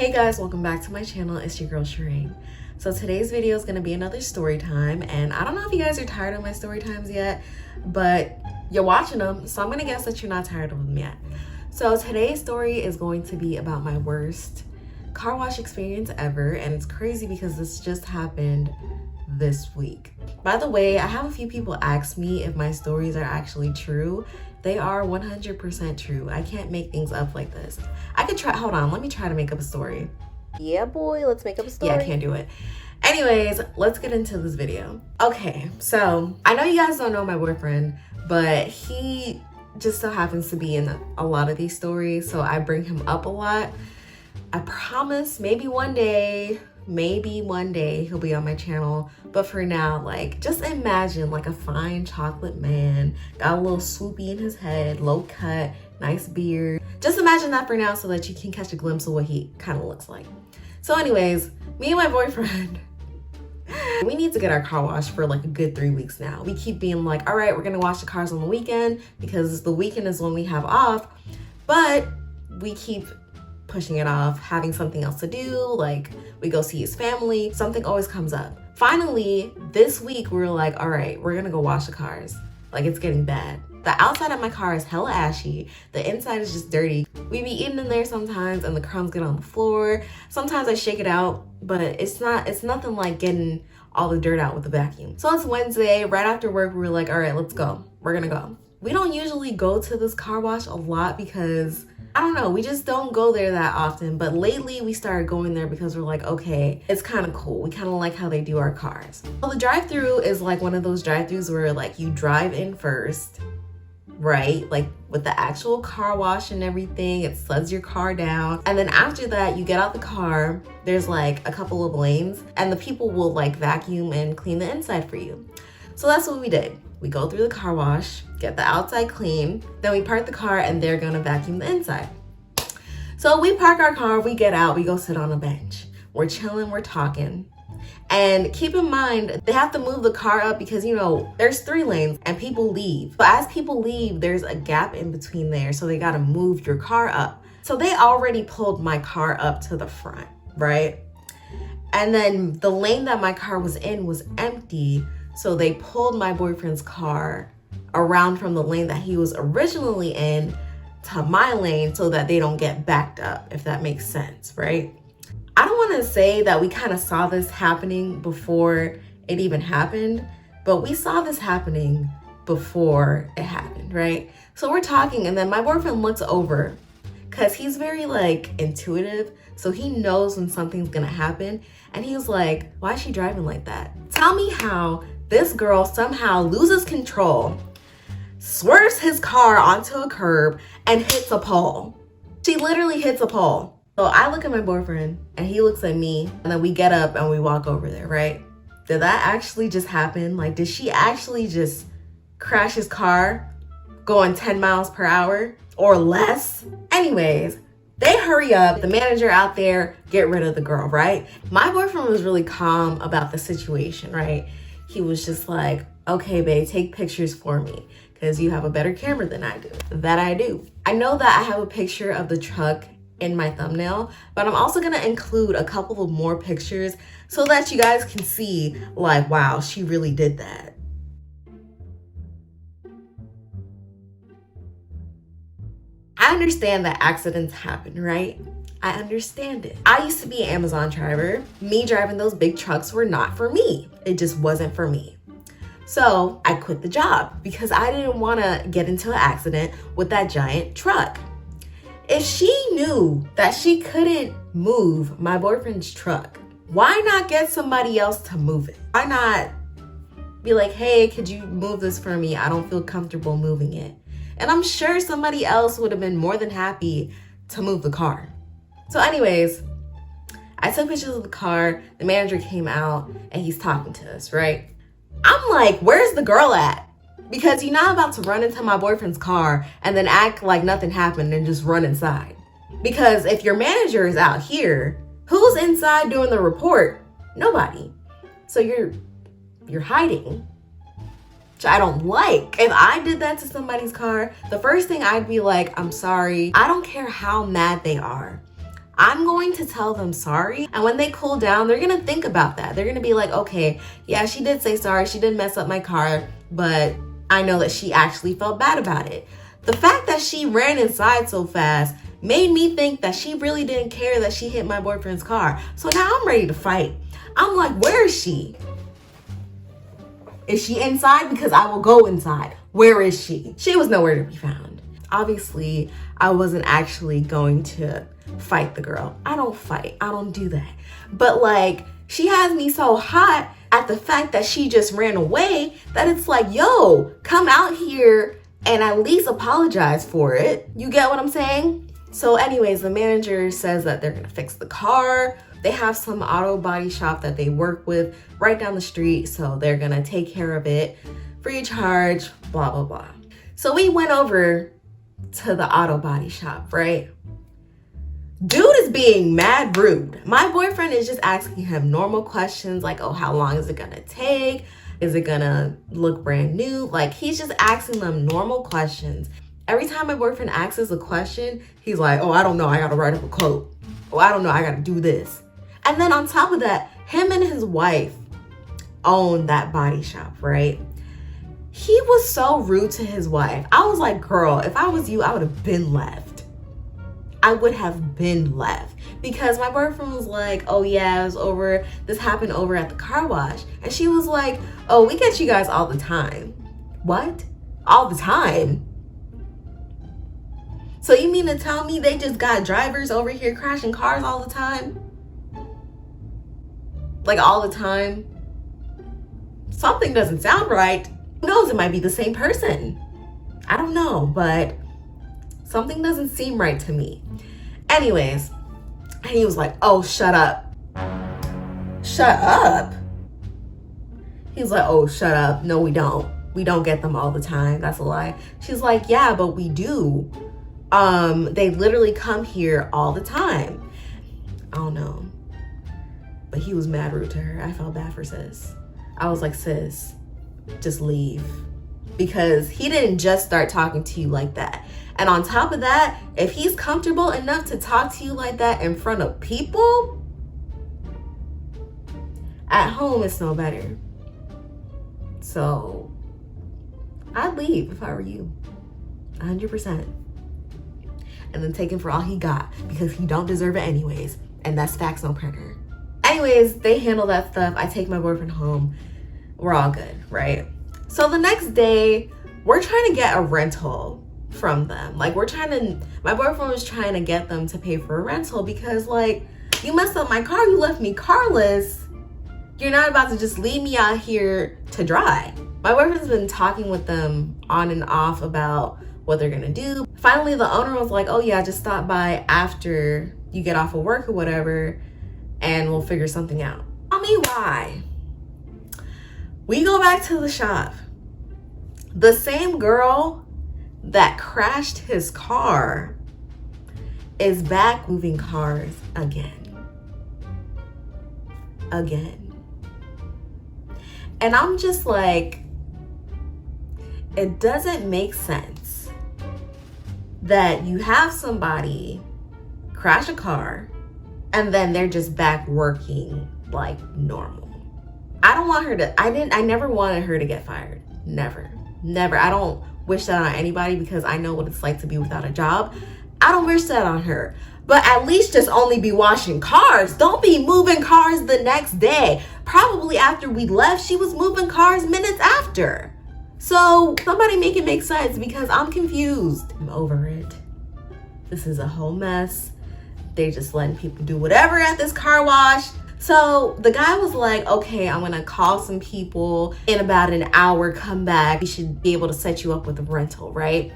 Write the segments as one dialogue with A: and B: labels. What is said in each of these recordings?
A: Hey guys, welcome back to my channel. It's your girl Shireen. So today's video is going to be another story time, and I don't know if you guys are tired of my story times yet, but you're watching them, so I'm going to guess that you're not tired of them yet. So today's story is going to be about my worst car wash experience ever, and it's crazy because this just happened this week. By the way, I have a few people ask me if my stories are actually true. They are 100% true. I can't make things up like this. I could try, hold on, let me try to make up a story.
B: Yeah, boy, let's make up a story.
A: Yeah, I can't do it. Anyways, let's get into this video. Okay, so I know you guys don't know my boyfriend, but he just so happens to be in a lot of these stories, so I bring him up a lot. I promise maybe one day he'll be on my channel, but for now, like, just imagine like a fine chocolate man, got a little swoopy in his head, low cut, nice beard. Just imagine that for now so that you can catch a glimpse of what he kind of looks like. So anyways, me and my boyfriend, we need to get our car washed for like a good 3 weeks now. We keep being like, all right, we're gonna wash the cars on the weekend because the weekend is when we have off, but we keep pushing it off, having something else to do, like we go see his family, something always comes up. Finally, this week we were like, all right, we're gonna go wash the cars. Like, it's getting bad. The outside of my car is hella ashy. The inside is just dirty. We be eating in there sometimes and the crumbs get on the floor. Sometimes I shake it out, but it's nothing like getting all the dirt out with the vacuum. So it's Wednesday, right after work, we were like, all right, let's go. We're gonna go. We don't usually go to this car wash a lot because I don't know, we just don't go there that often, but lately we started going there because we're like, okay, it's kind of cool. We kind of like how they do our cars. Well, the drive-through is like one of those drive-throughs where like you drive in first, right? Like with the actual car wash and everything, it sleds your car down. And then after that, you get out the car, there's like a couple of lanes and the people will like vacuum and clean the inside for you. So that's what we did. We go through the car wash, get the outside clean, then we park the car and they're gonna vacuum the inside. So we park our car, we get out, we go sit on a bench. We're chilling, we're talking. And keep in mind, they have to move the car up because, you know, there's 3 lanes and people leave. But as people leave, there's a gap in between there, so they gotta move your car up. So they already pulled my car up to the front, right? And then the lane that my car was in was empty, so they pulled my boyfriend's car around from the lane that he was originally in to my lane so that they don't get backed up, if that makes sense, right? I don't want to say that we kind of saw this happening before it even happened, but we saw this happening before it happened, right? So we're talking and then my boyfriend looks over because he's very like intuitive, so he knows when something's gonna happen, and he was like, why is she driving like that? Tell me how this girl somehow loses control, swerves his car onto a curb, and hits a pole. She literally hits a pole. So I look at my boyfriend and he looks at me, and then we get up and we walk over there, right? Did that actually just happen? Like, did she actually just crash his car going 10 miles per hour or less? Anyways, they hurry up, the manager out there, get rid of the girl, right? My boyfriend was really calm about the situation, right? He was just like, okay, babe, take pictures for me because you have a better camera than I do. That I do. I know that I have a picture of the truck in my thumbnail, but I'm also gonna include a couple of more pictures so that you guys can see like, wow, she really did that. I understand that accidents happen, right? I understand it. I used to be an Amazon driver. Me driving those big trucks were not for me. It just wasn't for me. So I quit the job because I didn't want to get into an accident with that giant truck. If she knew that she couldn't move my boyfriend's truck, why not get somebody else to move it? Why not be like, hey, could you move this for me? I don't feel comfortable moving it. And I'm sure somebody else would have been more than happy to move the car. So anyways, I took pictures of the car, the manager came out and he's talking to us, right? I'm like, where's the girl at? Because you're not about to run into my boyfriend's car and then act like nothing happened and just run inside. Because if your manager is out here, who's inside doing the report? Nobody. So you're hiding, which I don't like. If I did that to somebody's car, the first thing I'd be like, I'm sorry. I don't care how mad they are. I'm going to tell them sorry. And when they cool down, they're going to think about that. They're going to be like, okay, yeah, she did say sorry. She did mess up my car, but I know that she actually felt bad about it. The fact that she ran inside so fast made me think that she really didn't care that she hit my boyfriend's car. So now I'm ready to fight. I'm like, where is she? Is she inside? Because I will go inside. Where is she? She was nowhere to be found. Obviously, I wasn't actually going to fight the girl. I don't fight. I don't do that. But like, she has me so hot at the fact that she just ran away that it's like, yo, come out here and at least apologize for it. You get what I'm saying? So anyways, the manager says that they're gonna fix the car. They have some auto body shop that they work with right down the street, so they're gonna take care of it, free of charge, blah, blah, blah. So we went over to the auto body shop, right? Dude is being mad rude. My boyfriend is just asking him normal questions like, oh, how long is it gonna take? Is it gonna look brand new? Like, he's just asking them normal questions. Every time my boyfriend asks us a question, he's like, oh, I don't know, I gotta write up a quote. Oh, I don't know, I gotta do this. And then on top of that, him and his wife own that body shop, right? He was so rude to his wife. I was like, girl, if I was you, I would have been left. I would have been left. Because my boyfriend was like, oh yeah, this happened over at the car wash. And she was like, oh, we get you guys all the time. What? All the time? So you mean to tell me they just got drivers over here crashing cars all the time? Like all the time? Something doesn't sound right. Who knows, it might be the same person. I don't know, but something doesn't seem right to me. Anyways, and he was like, oh, shut up. Shut up? He's like, oh, shut up. No, we don't. We don't get them all the time. That's a lie. She's like, yeah, but we do. They literally come here all the time. I don't know. But he was mad rude to her. I felt bad for sis. I was like, sis, just leave. Because he didn't just start talking to you like that. And on top of that, if he's comfortable enough to talk to you like that in front of people, at home it's no better. So I'd leave if I were you. 100%. And then take him for all he got, because he don't deserve it anyways. And that's facts on printer. Anyways, they handle that stuff. I take my boyfriend home. We're all good, right? So the next day, we're trying to get a rental from them. Like, my boyfriend was trying to get them to pay for a rental because, like, you messed up my car, you left me carless. You're not about to just leave me out here to dry. My boyfriend's been talking with them on and off about what they're gonna do. Finally, the owner was like, oh yeah, just stop by after you get off of work or whatever, and we'll figure something out. Tell me why. We go back to the shop. The same girl that crashed his car is back moving cars again. And I'm just like, it doesn't make sense that you have somebody crash a car and then they're just back working like normal. I never wanted her to get fired. Never. I don't wish that on anybody because I know what it's like to be without a job. I don't wish that on her. But at least just only be washing cars. Don't be moving cars the next day. Probably after we left, she was moving cars minutes after. So somebody make it make sense because I'm confused. I'm over it. This is a whole mess. They just letting people do whatever at this car wash. So the guy was like, okay, I'm gonna call some people in about an hour, come back. We should be able to set you up with a rental, right?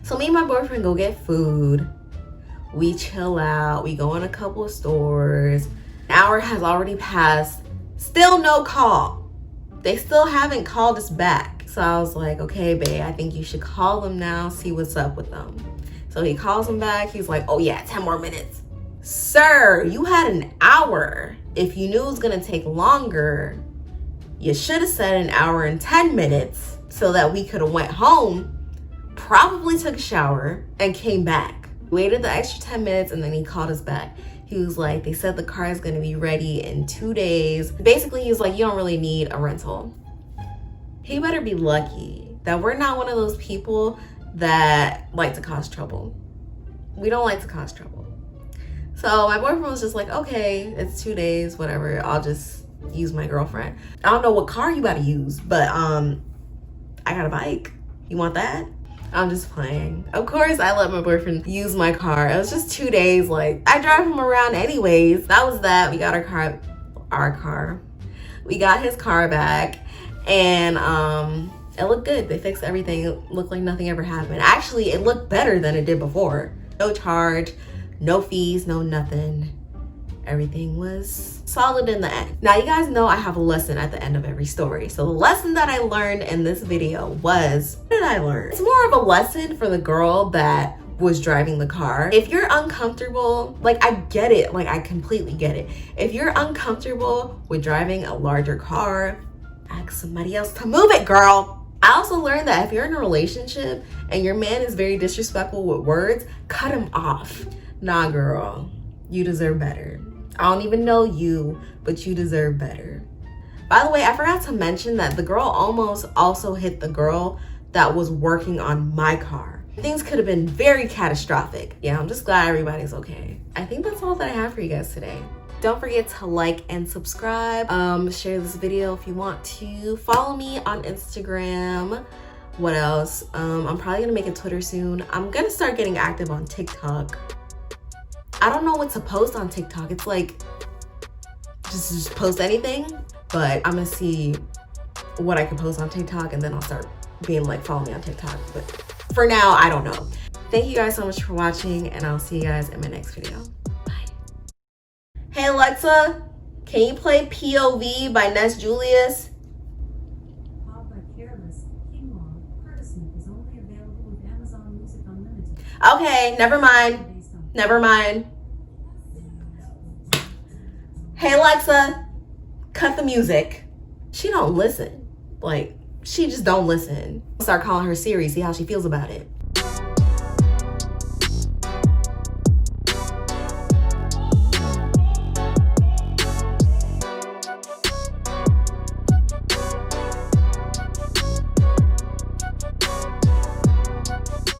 A: So me and my boyfriend go get food. We chill out. We go in a couple of stores. An hour has already passed. Still no call. They still haven't called us back. So I was like, okay, babe, I think you should call them now, see what's up with them. So he calls him back. He's like, oh yeah, 10 more minutes. Sir, you had an hour. If you knew it was gonna take longer, you should have said an hour and 10 minutes so that we could have went home, probably took a shower, and came back. Waited the extra 10 minutes and then he called us back. He was like, they said the car is gonna be ready in 2 days. Basically, he was like, you don't really need a rental. He better be lucky that we're not one of those people that like to cause trouble. We don't like to cause trouble. So my boyfriend was just like, okay, it's 2 days, whatever. I'll just use my girlfriend. I don't know what car you gotta use, but I got a bike. You want that? I'm just playing. Of course, I let my boyfriend use my car. It was just 2 days. Like, I drive him around anyways. That was that. We got we got his car back, and it looked good. They fixed everything. It looked like nothing ever happened. Actually, it looked better than it did before. No charge, no fees, no nothing. Everything was solid in the end. Now, you guys know I have a lesson at the end of every story. So the lesson that I learned in this video was, what did I learn? It's more of a lesson for the girl that was driving the car. If you're uncomfortable, like, I get it, like, I completely get it. If you're uncomfortable with driving a larger car, ask somebody else to move it, girl. I also learned that if you're in a relationship and your man is very disrespectful with words, cut him off. Nah, girl, you deserve better. I don't even know you, but you deserve better. By the way, I forgot to mention that the girl almost also hit the girl that was working on my car. Things could have been very catastrophic. Yeah, I'm just glad everybody's okay. I think that's all that I have for you guys today. Don't forget to like and subscribe. Share this video if you want to. Follow me on Instagram. What else? I'm probably gonna make a Twitter soon. I'm gonna start getting active on TikTok. I don't know what to post on TikTok. It's like, just post anything. But I'm gonna see what I can post on TikTok, and then I'll start being like, follow me on TikTok. But for now, I don't know. Thank you guys so much for watching, and I'll see you guys in my next video. Bye. Hey Alexa, can you play POV by Ness Julius? Okay, never mind. Never mind. Hey Alexa, cut the music. She don't listen. Like, she just don't listen. Start calling her Siri, see how she feels about it.